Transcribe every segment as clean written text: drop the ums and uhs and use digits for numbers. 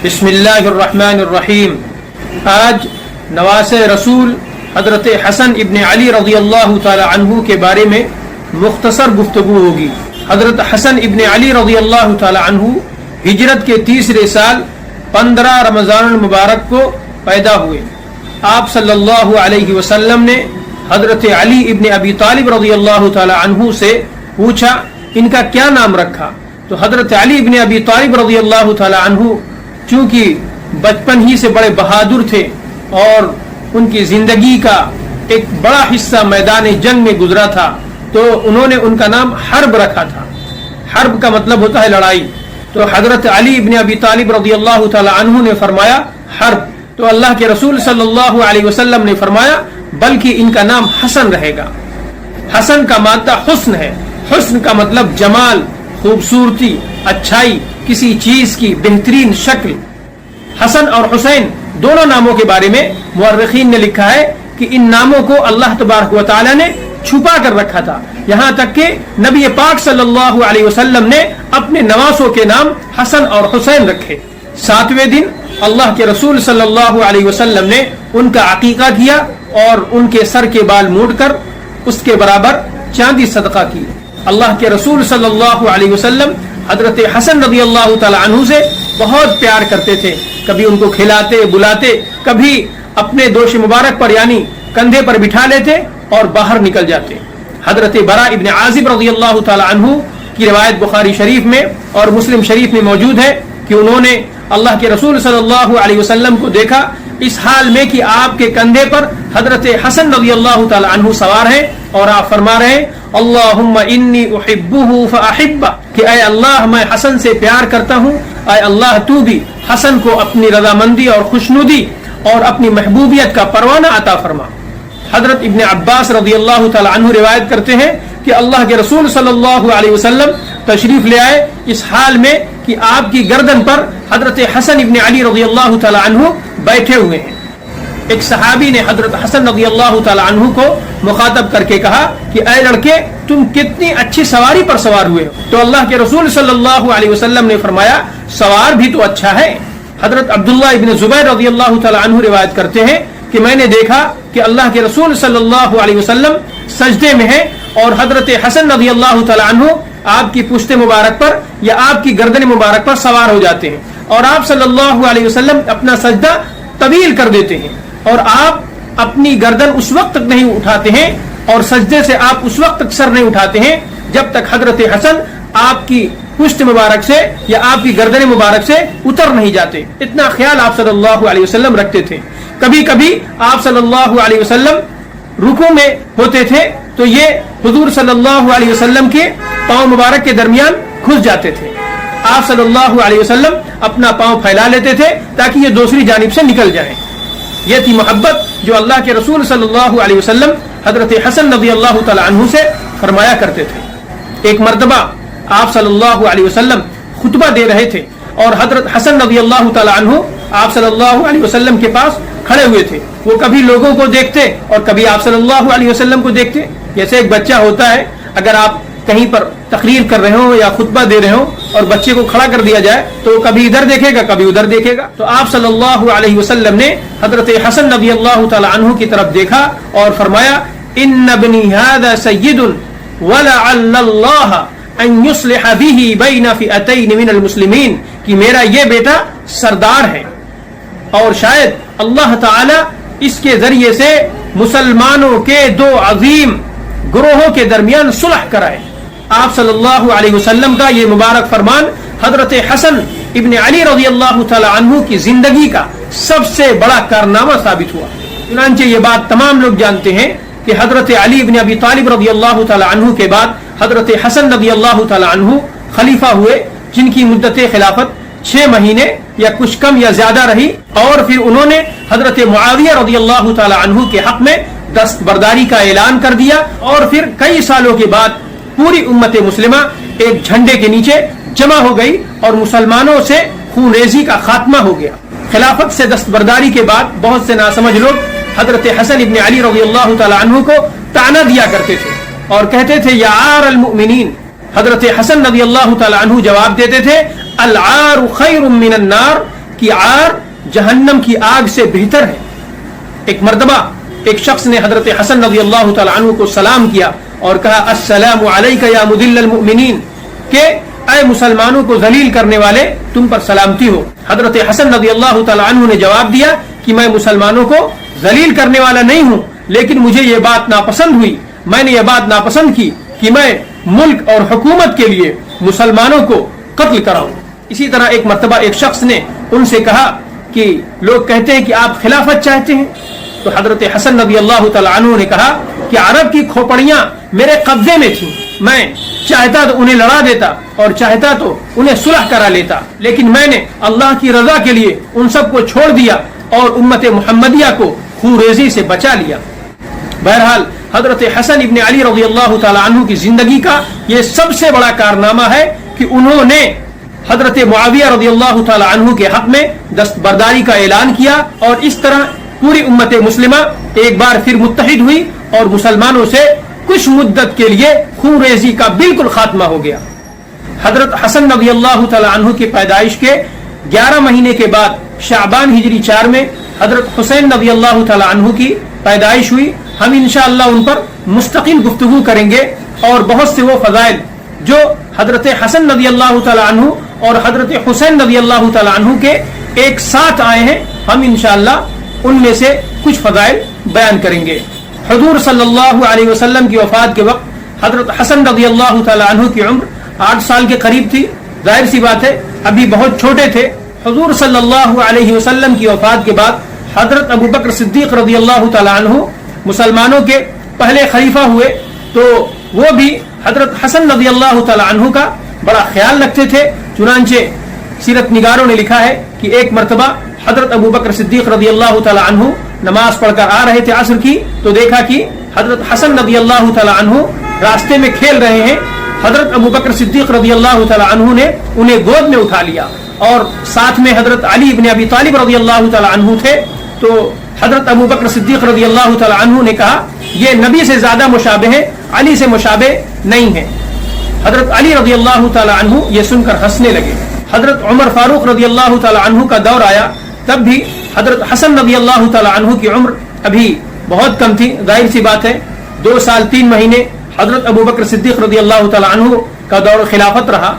بسم اللہ الرحمن الرحیم۔ آج نواسۂ رسول حضرت حسن ابن علی رضی اللہ تعالی عنہ کے بارے میں مختصر گفتگو ہوگی۔ حضرت حسن ابن علی رضی اللہ تعالی عنہ ہجرت کے تیسرے سال 15 رمضان المبارک کو پیدا ہوئے۔ آپ صلی اللہ علیہ وسلم نے حضرت علی ابن ابی طالب رضی اللہ تعالی عنہ سے پوچھا ان کا کیا نام رکھا، تو حضرت علی ابن ابی طالب رضی اللہ تعالی عنہ چونکہ بچپن ہی سے بڑے بہادر تھے اور ان کی زندگی کا ایک بڑا حصہ میدان جنگ میں گزرا تھا، تو انہوں نے ان کا نام حرب رکھا تھا۔ حرب کا مطلب ہوتا ہے لڑائی، تو حضرت علی ابن ابی طالب رضی اللہ تعالی عنہ نے فرمایا حرب، تو اللہ کے رسول صلی اللہ علیہ وسلم نے فرمایا بلکہ ان کا نام حسن رہے گا۔ حسن کا مادہ حسن ہے، حسن کا مطلب جمال، خوبصورتی، اچھائی، کسی چیز کی بہترین شکل۔ حسن اور حسین دونوں ناموں کے بارے میں مورخین نے لکھا ہے کہ ان ناموں کو اللہ تبارک و تعالی نے چھپا کر رکھا تھا، یہاں تک کہ نبی پاک صلی اللہ علیہ وسلم نے اپنے نواسوں کے نام حسن اور حسین رکھے۔ 7ویں دن اللہ کے رسول صلی اللہ علیہ وسلم نے ان کا عقیقہ کیا اور ان کے سر کے بال موڑ کر اس کے برابر چاندی صدقہ کی۔ اللہ کے رسول صلی اللہ علیہ وسلم حضرت حسن رضی اللہ تعالی عنہ سے بہت پیار کرتے تھے، کبھی ان کو کھلاتے بلاتے، کبھی اپنے دوش مبارک پر یعنی کندھے پر بٹھا لیتے اور باہر نکل جاتے۔ حضرت برا ابن عازب رضی اللہ تعالی عنہ کی روایت بخاری شریف میں اور مسلم شریف میں موجود ہے کہ انہوں نے اللہ کے رسول صلی اللہ علیہ وسلم کو دیکھا اس حال میں کہ آپ کے کندھے پر حضرت حسن رضی اللہ تعالی عنہ سوار ہیں اور آپ فرما رہے ہیں اللہم انی احبہ فاحبہ، کہ اے اللہ میں حسن سے پیار کرتا ہوں، اے اللہ تو بھی حسن کو اپنی رضامندی اور خوشنودی اور اپنی محبوبیت کا پروانہ عطا فرما۔ حضرت ابن عباس رضی اللہ تعالی عنہ روایت کرتے ہیں کہ اللہ کے رسول صلی اللہ علیہ وسلم تشریف لے آئے اس حال میں کہ آپ کی گردن پر حضرت حسن ابن علی رضی اللہ تعالی عنہ بیٹھے ہوئے ہیں۔ ایک صحابی نے حضرت حسن رضی اللہ تعالی عنہ کو مخاطب کر کے کہا کہ اے لڑکے تم کتنی اچھی سواری پر سوار ہوئے ہو، تو اللہ کے رسول صلی اللہ علیہ وسلم نے فرمایا سوار بھی تو اچھا ہے۔ حضرت عبداللہ ابن زبیر رضی اللہ تعالی عنہ روایت کرتے ہیں کہ میں نے دیکھا کہ اللہ کے رسول صلی اللہ علیہ وسلم سجدے میں ہیں اور حضرت حسن رضی اللہ تعالی عنہ آپ کی پشت مبارک پر یا آپ کی گردن مبارک پر سوار ہو جاتے ہیں اور آپ صلی اللہ علیہ وسلم اپنا سجدہ طویل کر دیتے ہیں اور آپ اپنی گردن اس وقت تک نہیں اٹھاتے ہیں اور سجدے سے آپ اس وقت تک سر نہیں اٹھاتے ہیں جب تک حضرت حسن آپ کی پشت مبارک سے یا آپ کی گردن مبارک سے اتر نہیں جاتے۔ اتنا خیال آپ صلی اللہ علیہ وسلم رکھتے تھے۔ کبھی کبھی آپ صلی اللہ علیہ وسلم رکوع میں ہوتے تھے تو یہ حضور صلی اللہ علیہ وسلم کے پاؤں مبارک کے درمیان گھس جاتے تھے۔ آپ صلی اللہ علیہ وسلم اپنا پاؤں پھیلا لیتے تھے تاکہ یہ دوسری جانب سے نکل جائیں۔ یہ تھی محبت جو اللہ کے رسول صلی اللہ علیہ وسلم حضرت حسن رضی اللہ تعالی عنہ سے فرمایا کرتے تھے۔ ایک مرتبہ آپ صلی اللہ علیہ وسلم خطبہ دے رہے تھے اور حضرت حسن رضی اللہ تعالی عنہ آپ صلی اللہ علیہ وسلم کے پاس کھڑے ہوئے تھے۔ وہ کبھی لوگوں کو دیکھتے اور کبھی آپ صلی اللہ علیہ وسلم کو دیکھتے۔ جیسے ایک بچہ ہوتا ہے، اگر آپ کہیں پر تقریر کر رہے ہوں یا خطبہ دے رہے ہوں اور بچے کو کھڑا کر دیا جائے تو وہ کبھی ادھر دیکھے گا کبھی ادھر دیکھے گا۔ تو آپ صلی اللہ علیہ وسلم نے حضرت حسن رضی اللہ تعالی عنہ کی طرف دیکھا اور فرمایا ان ابنی ھذا سید ولعل اللہ ان یصلح به بین فئتین من المسلمین، کہ میرا یہ بیٹا سردار ہے اور شاید اللہ تعالی اس کے ذریعے سے مسلمانوں کے دو عظیم گروہوں کے درمیان صلح کرائے۔ آپ صلی اللہ علیہ وسلم کا یہ مبارک فرمان حضرت حسن ابن علی رضی اللہ تعالی عنہ کی زندگی کا سب سے بڑا کارنامہ ثابت ہوا۔ چنانچہ یہ بات تمام لوگ جانتے ہیں کہ حضرت علی ابن ابی طالب رضی اللہ تعالی عنہ کے بعد حضرت حسن رضی اللہ تعالی عنہ خلیفہ ہوئے، جن کی مدت خلافت 6 مہینے یا کچھ کم یا زیادہ رہی، اور پھر انہوں نے حضرت معاویہ رضی اللہ تعالی عنہ کے حق میں دستبرداری کا اعلان کر دیا، اور پھر کئی سالوں کے بعد پوری امت مسلمہ ایک جھنڈے کے نیچے جمع ہو گئی اور مسلمانوں سے خون ریزی کا خاتمہ ہو گیا۔ خلافت سے دستبرداری کے بعد بہت سے ناسمجھ لوگ حضرت حسن ابن علی رضی اللہ تعالی عنہ کو طعنہ دیا کرتے تھے اور کہتے تھے یا عار المؤمنین۔ حضرت حسن رضی اللہ تعالی عنہ جواب دیتے تھے العار خیر من النار، کی عار جہنم کی آگ سے بہتر ہے. ایک مرتبہ ایک شخص نے حضرت حسن رضی اللہ تعالی عنہ کو سلام کیا اور کہا السلام علیک یا مذل المؤمنین، کہ اے مسلمانوں کو ذلیل کرنے والے تم پر سلامتی ہو. حضرت حسن رضی اللہ تعالی عنہ نے جواب دیا کہ میں مسلمانوں کو ذلیل کرنے والا نہیں ہوں، لیکن مجھے یہ بات ناپسند ہوئی، میں نے یہ بات ناپسند کی کہ میں ملک اور حکومت کے لیے مسلمانوں کو قتل کراؤں. اسی طرح ایک مرتبہ ایک شخص نے ان سے کہا کہ لوگ کہتے ہیں کہ آپ خلافت چاہتے ہیں. تو حضرت حسن رضی اللہ تعالی عنہ نے کہا کہ عرب کی کھوپڑیاں میرے قبضے میں تھیں، میں چاہتا تو انہیں لڑا دیتا اور چاہتا تو انہیں صلح کرا لیتا، لیکن میں نے اللہ کی رضا کے لیے ان سب کو چھوڑ دیا اور امت محمدیہ کو خوریزی سے بچا لیا. بہرحال حضرت حسن ابن علی رضی اللہ تعالی عنہ کی زندگی کا یہ سب سے بڑا کارنامہ ہے کہ انہوں نے حضرت معاویہ رضی اللہ تعالی عنہ کے حق میں دستبرداری کا اعلان کیا، اور اس طرح پوری امت مسلمہ ایک بار پھر متحد ہوئی اور مسلمانوں سے کچھ مدت کے لیے خون ریزی کا بالکل خاتمہ ہو گیا. حضرت حسن رضی اللہ تعالی عنہ کی پیدائش کے 11 مہینے کے بعد شعبان ہجری 4 میں حضرت حسین رضی اللہ تعالی عنہ کی پیدائش ہوئی. ہم انشاءاللہ ان پر مستقل گفتگو کریں گے اور بہت سے وہ فضائل جو حضرت حسن رضی اللہ تعالی عنہ اور حضرت حسین رضی اللہ تعالی عنہ کے ایک ساتھ آئے ہیں، ہم انشاءاللہ ان میں سے کچھ فضائل بیان کریں گے. حضور صلی اللہ علیہ وسلم کی وفات کے وقت حضرت حسن رضی اللہ تعالی عنہ کی عمر 8 سال کے قریب تھی. ظاہر سی بات ہے ابھی بہت چھوٹے تھے. حضور صلی اللہ علیہ وسلم کی وفات کے بعد حضرت ابو بکر صدیق رضی اللہ تعالی عنہ مسلمانوں کے پہلے خلیفہ ہوئے، تو وہ بھی حضرت حسن رضی اللہ تعالی عنہ کا بڑا خیال رکھتے تھے. چنانچہ سیرت نگاروں نے لکھا ہے کہ ایک مرتبہ حضرت ابو بکر صدیق رضی اللہ تعالی عنہ نماز پڑھ کر آ رہے تھے عصر کی، تو دیکھا کہ حضرت حسن رضی اللہ تعالی عنہ راستے میں کھیل رہے ہیں. حضرت ابو بکر صدیق رضی اللہ تعالی عنہ نے انہیں گود میں اٹھا لیا، اور ساتھ میں حضرت علی ابن ابی طالب رضی اللہ تعالی عنہ تھے. تو حضرت ابو بکر صدیق رضی اللہ تعالی عنہ نے کہا یہ نبی سے زیادہ مشابہ ہے، علی سے مشابہ نہیں ہے. حضرت علی رضی اللہ تعالی عنہ یہ سن کر ہنسنے لگے. حضرت عمر فاروق رضی اللہ تعالی عنہ کا دور آیا، تب بھی حضرت حسن رضی اللہ تعالی عنہ کی عمر ابھی بہت کم تھی. ظاہر سی بات ہے 2 سال 3 مہینے حضرت ابو بکر صدیق رضی اللہ تعالی عنہ کا دور خلافت رہا،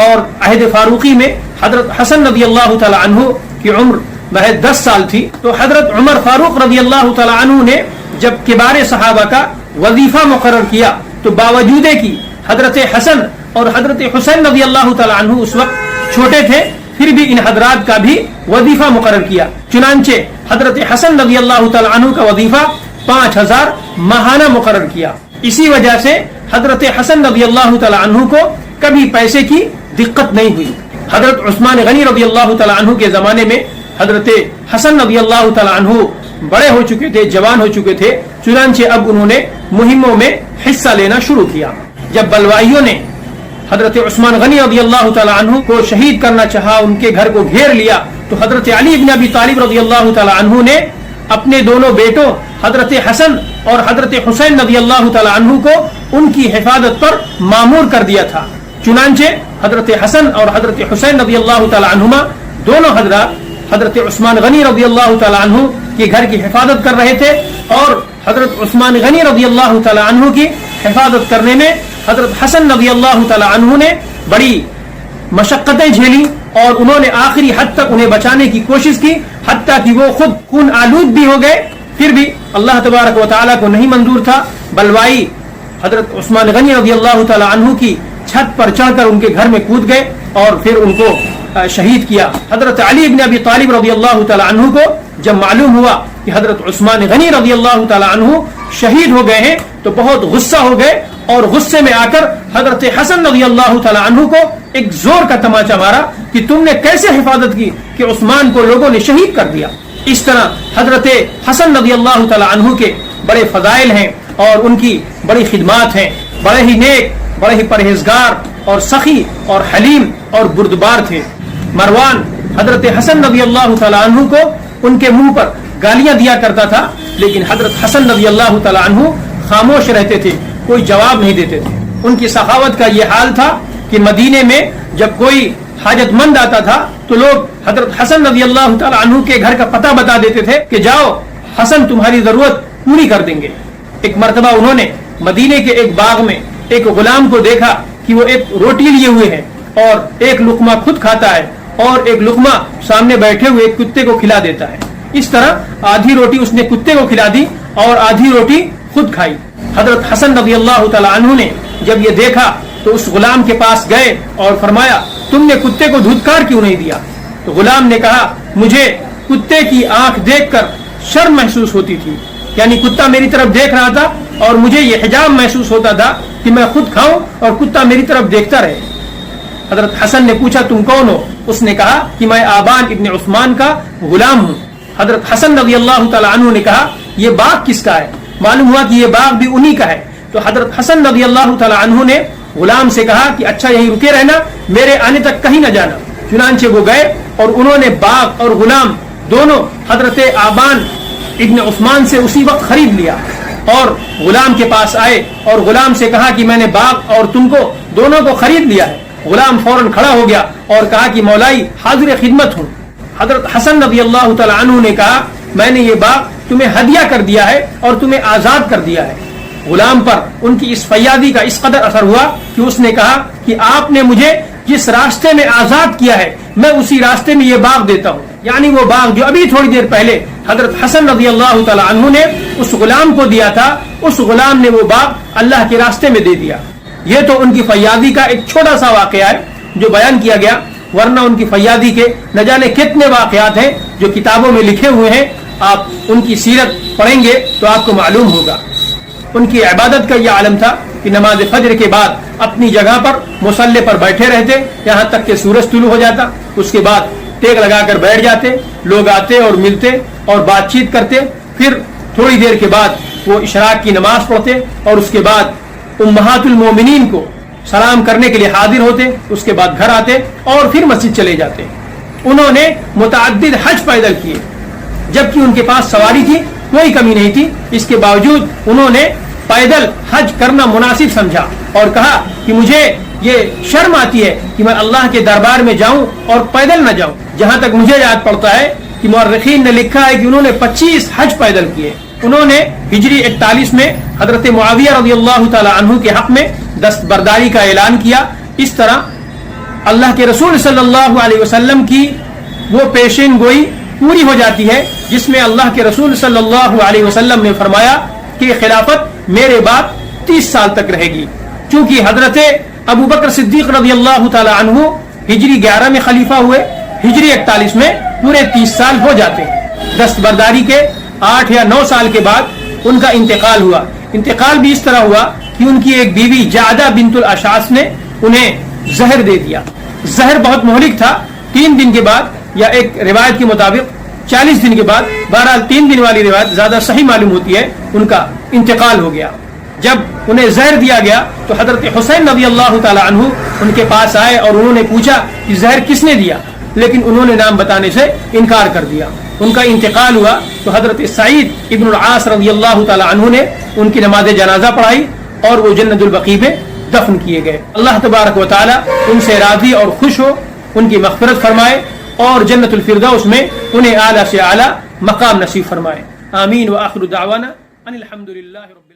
اور عہد فاروقی میں حضرت حسن رضی اللہ تعالی عنہ کی عمر محض 10 سال تھی. تو حضرت عمر فاروق رضی اللہ تعالی عنہ نے جب کبار صحابہ کا وظیفہ مقرر کیا، تو باوجود کہ حضرت حسن اور حضرت حسین رضی اللہ تعالی عنہ اس وقت چھوٹے تھے، پھر بھی ان حضرات کا بھی وظیفہ مقرر کیا. چنانچہ حضرت حسن رضی اللہ تعالی عنہ کا وظیفہ 5000 ماہانہ مقرر کیا. اسی وجہ سے حضرت حسن رضی اللہ تعالی عنہ کو کبھی پیسے کی دقت نہیں ہوئی. حضرت عثمان غنی رضی اللہ تعالی عنہ کے زمانے میں حضرت حسن رضی اللہ تعالی عنہ بڑے ہو چکے تھے، جوان ہو چکے تھے. چنانچہ اب انہوں نے مہموں میں حصہ لینا شروع کیا. جب بلوائیوں نے حضرت عثمان غنی رضی اللہ تعالی عنہ کو شہید کرنا چاہا، ان کے گھر کو گھیر لیا، تو حضرت علی ابن ابی طالب رضی اللہ تعالی عنہ نے اپنے دونوں بیٹوں حضرت حسن اور حضرت حسین رضی اللہ تعالی عنہ کو ان کی حفاظت پر مامور کر دیا تھا. چنانچہ حضرت حسن اور حضرت حسین رضی اللہ تعالی عنہما دونوں حضرات حضرت عثمان غنی رضی اللہ تعالی عنہ کے گھر کی حفاظت کر رہے تھے، اور حضرت عثمان غنی رضی اللہ تعالی عنہ کی حفاظت کرنے میں حضرت حسن رضی اللہ تعالی عنہ نے بڑی مشقتیں جھیلی، اور انہوں نے آخری حد تک انہیں بچانے کی کوشش کی، حتیٰ کہ وہ خود خون آلود بھی ہو گئے. پھر بھی اللہ تبارک و تعالیٰ کو نہیں منظور تھا. بلوائی حضرت عثمان غنی رضی اللہ تعالی عنہ کی چھت پر چڑھ کر ان کے گھر میں کود گئے اور پھر ان کو شہید کیا. حضرت علی ابن ابی طالب رضی اللہ تعالی عنہ کو جب معلوم ہوا کہ حضرت عثمان غنی رضی اللہ تعالی عنہ شہید ہو گئے ہیں، تو بہت غصہ ہو گئے، اور غصے میں آ کر حضرت حسن رضی اللہ تعالی عنہ کو ایک زور کا تماچا مارا کہ تم نے کیسے حفاظت کی کہ عثمان کو لوگوں نے شہید کر دیا. اس طرح حضرت حسن رضی اللہ تعالی عنہ کے بڑے فضائل ہیں اور ان کی بڑی خدمات ہیں. بڑے ہی نیک، بڑے ہی پرہیزگار اور سخی اور حلیم اور بردبار تھے. مروان حضرت حسن رضی اللہ تعالی عنہ کو ان کے منہ پر گالیاں دیا کرتا تھا، لیکن حضرت حسن رضی اللہ تعالی عنہ خاموش رہتے تھے، کوئی جواب نہیں دیتے تھے. ان کی سخاوت کا یہ حال تھا کہ مدینے میں جب کوئی حاجت مند آتا تھا تو لوگ حضرت حسن رضی اللہ تعالی عنہ کے گھر کا پتہ بتا دیتے تھے کہ جاؤ حسن تمہاری ضرورت پوری کر دیں گے. ایک مرتبہ انہوں نے مدینے کے ایک باغ میں ایک غلام کو دیکھا کہ وہ ایک روٹی لیے ہوئے ہے اور ایک لقمہ خود کھاتا ہے اور ایک لقمہ سامنے بیٹھے ہوئے ایک کتے کو کھلا دیتا ہے. اس طرح آدھی روٹی اس نے کتے کو کھلا دی اور آدھی روٹی خود کھائی. حضرت حسن رضی اللہ تعالی عنہ نے جب یہ دیکھا تو اس غلام کے پاس گئے اور فرمایا تم نے کتے کو دھتکار کیوں نہیں دیا؟ تو غلام نے کہا مجھے کتے کی آنکھ دیکھ کر شرم محسوس ہوتی تھی، یعنی کتا میری طرف دیکھ رہا تھا اور مجھے یہ حجاب محسوس ہوتا تھا کہ میں خود کھاؤں اور کتا میری طرف دیکھتا رہے. حضرت حسن نے پوچھا تم کون ہو؟ اس نے کہا کہ میں آبان ابن عثمان کا غلام ہوں. حضرت حسن رضی اللہ تعالی عنہ نے کہا یہ باغ کس کا ہے؟ معلوم ہوا کہ یہ باغ بھی انہی کا ہے. تو حضرت حسن رضی اللہ تعالی عنہ نے غلام سے کہا کہ اچھا یہیں رکے رہنا، میرے آنے تک کہیں نہ جانا. چنانچہ وہ گئے اور انہوں نے باغ اور غلام دونوں حضرت آبان ابن عثمان سے اسی وقت خرید لیا اور غلام کے پاس آئے اور غلام سے کہا کہ میں نے باغ اور تم کو دونوں کو خرید لیا ہے. غلام فوراً کھڑا ہو گیا اور کہا کہ مولائی حاضر خدمت ہوں. حضرت حسن رضی اللہ تعالی عنہ نے کہا میں نے یہ باغ تمہیں ہدیہ کر دیا ہے اور تمہیں آزاد کر دیا ہے. غلام پر ان کی اس فیاضی کا اس قدر اثر ہوا کہ اس نے کہا کہ آپ نے مجھے جس راستے میں آزاد کیا ہے میں اسی راستے میں یہ باغ دیتا ہوں. یعنی وہ باغ جو ابھی تھوڑی دیر پہلے حضرت حسن رضی اللہ تعالی عنہ نے اس غلام کو دیا تھا، اس غلام نے وہ باغ اللہ کے راستے میں دے دیا. یہ تو ان کی فیاضی کا ایک چھوٹا سا واقعہ ہے جو بیان کیا گیا، ورنہ ان کی فیاضی کے نہ جانے کتنے واقعات ہیں جو کتابوں میں لکھے ہوئے ہیں. آپ ان کی سیرت پڑھیں گے تو آپ کو معلوم ہوگا. ان کی عبادت کا یہ عالم تھا کہ نماز فجر کے بعد اپنی جگہ پر مصلی پر بیٹھے رہتے یہاں تک کہ سورج طلوع ہو جاتا. اس کے بعد ٹیک لگا کر بیٹھ جاتے، لوگ آتے اور ملتے اور بات چیت کرتے. پھر تھوڑی دیر کے بعد وہ اشراق کی نماز پڑھتے اور اس کے بعد امہات المومنین کو سلام کرنے کے لیے حاضر ہوتے. اس کے بعد گھر آتے اور پھر مسجد چلے جاتے. انہوں نے متعدد حج پیدل کیے جبکہ ان کے پاس سواری کی کوئی کمی نہیں تھی. اس کے باوجود انہوں نے پیدل حج کرنا مناسب سمجھا اور کہا کہ مجھے یہ شرم آتی ہے کہ میں اللہ کے دربار میں جاؤں اور پیدل نہ جاؤں. جہاں تک مجھے یاد پڑتا ہے کہ مورخین نے لکھا ہے کہ انہوں نے 25 حج پیدل کیے. انہوں نے ہجری 41 میں حضرت معاویہ رضی اللہ تعالی عنہ کے حق میں دستبرداری کا اعلان کیا. اس طرح اللہ کے رسول صلی اللہ علیہ وسلم کی وہ پیشین گوئی پوری ہو جاتی ہے جس میں اللہ کے رسول صلی اللہ علیہ وسلم نے فرمایا کہ خلافت میرے بعد 30 سال تک رہے گی. چونکہ حضرت ابو بکر صدیق رضی اللہ تعالی عنہ ہجری 11 میں خلیفہ ہوئے، ہجری 41 میں پورے 30 سال ہو جاتے ہیں. دستبرداری کے 8 یا 9 سال کے بعد ان کا انتقال ہوا. انتقال بھی اس طرح ہوا کہ ان کی ایک بیوی جعدہ بنت الاشعث نے انہیں زہر دے دیا. زہر بہت مہلک تھا. 3 دن کے بعد یا ایک روایت کے مطابق 40 دن کے بعد، بہرحال 3 دن والی روایت زیادہ صحیح معلوم ہوتی ہے، ان کا انتقال ہو گیا. جب انہیں زہر دیا گیا تو حضرت حسین رضی اللہ تعالی عنہ ان کے پاس آئے اور انہوں نے پوچھا کہ زہر کس نے دیا، لیکن انہوں نے نام بتانے سے انکار کر دیا. ان کا انتقال ہوا تو حضرت سعید ابن العاص رضی اللہ تعالی عنہ نے ان کی نماز جنازہ پڑھائی اور وہ جنت البقیع میں دفن کیے گئے. اللہ تبارک و تعالی ان سے راضی اور خوش ہو، ان کی مغفرت فرمائے اور جنت الفردوس میں انہیں اعلیٰ سے اعلیٰ مقام نصیب فرمائے. آمین. وآخر دعوانا ان الحمد للہ رب